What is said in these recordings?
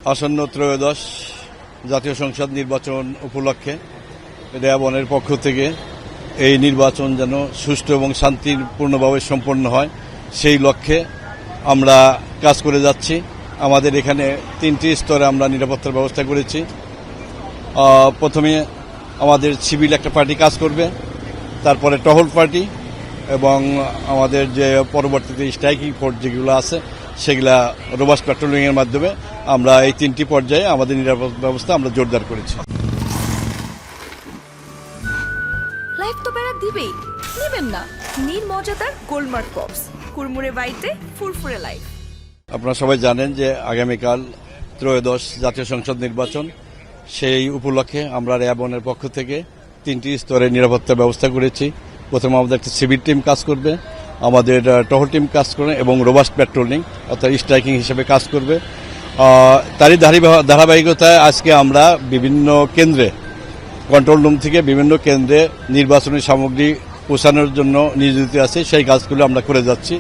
আসন্ন ত্রয়োদশ জাতীয় সংসদ নির্বাচন উপলক্ষে র্যাবনের পক্ষ থেকে এই নির্বাচন যেন সুষ্ঠু এবং শান্তিপূর্ণভাবে সম্পন্ন হয় সেই লক্ষ্যে আমরা কাজ করে যাচ্ছি। আমাদের এখানে 3টি স্তরে আমরা নিরাপত্তার ব্যবস্থা করেছি। প্রথমে আমাদের সিভিল একটা পার্টি কাজ করবে, তারপরে টহল পার্টি এবং আমাদের যে পরবর্তীতে স্ট্রাইকিং ফোর্স যেগুলো আছে সেগুলা রোবাস্ট প্যাট্রোলিংয়ের মাধ্যমে আমরা এই 3টি পর্যায়ে আমাদের নিরাপত্তা ব্যবস্থা আমরা জোরদার করেছি। লাইফ তো বেড়া দিবেই, নেবেন না নির্মজাদার গোলমার্ক পপস কুরমুরে বাইতে ফুরফুরে লাইফ। আপনারা সবাই জানেন যে আগামীকাল ত্রয়োদশ জাতীয় সংসদ নির্বাচন, সেই উপলক্ষে আমরা র্যাবনের পক্ষ থেকে 3টি স্তরে নিরাপত্তার ব্যবস্থা করেছি। প্রথমে আমাদের একটা সিভিল টিম কাজ করবে, আমাদের টহল টিম কাজ করবে এবং রোবাস্ট প্যাট্রোলিং অর্থাৎ স্ট্রাইকিং হিসেবে কাজ করবে। তারই ধারাবাহিকতায় আজকে আমরা বিভিন্ন কেন্দ্রে, কন্ট্রোল রুম থেকে বিভিন্ন কেন্দ্রে নির্বাচনী সামগ্রী পৌঁছানোর জন্য নিয়োজিত আছে, সেই কাজগুলো আমরা করে যাচ্ছি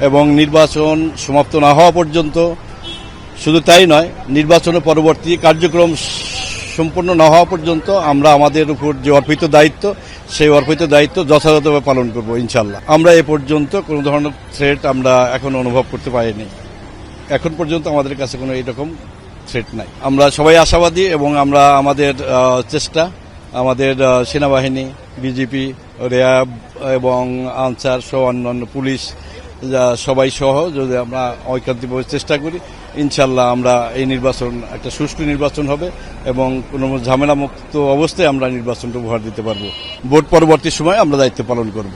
এবং নির্বাচন সমাপ্ত না হওয়া পর্যন্ত, শুধু তাই নয়, নির্বাচনের পরবর্তী কার্যক্রম সম্পূর্ণ না হওয়া পর্যন্ত আমরা আমাদের উপর যে অর্পিত দায়িত্ব, সেই অর্পিত দায়িত্ব যথাযথভাবে পালন করব ইনশাল্লাহ। আমরা এ পর্যন্ত কোনো ধরনের থ্রেট আমরা এখন অনুভব করতে পারিনি। এখন পর্যন্ত আমাদের কাছে কোনো এইরকম থ্রেট নাই। আমরা সবাই আশাবাদী এবং আমরা আমাদের চেষ্টা, আমাদের সেনাবাহিনী, বিজিপি, র্যাব এবং আনসার সহ অন্যান্য পুলিশ সবাই সহ যদি আমরা ঐকান্তিকভাবে চেষ্টা করি, ইনশাল্লাহ আমরা এই নির্বাচন একটা সুষ্ঠু নির্বাচন হবে এবং কোনো ঝামেলামুক্ত অবস্থায় আমরা নির্বাচনটা উপহার দিতে পারব। ভোট পরবর্তী সময় আমরা দায়িত্ব পালন করব।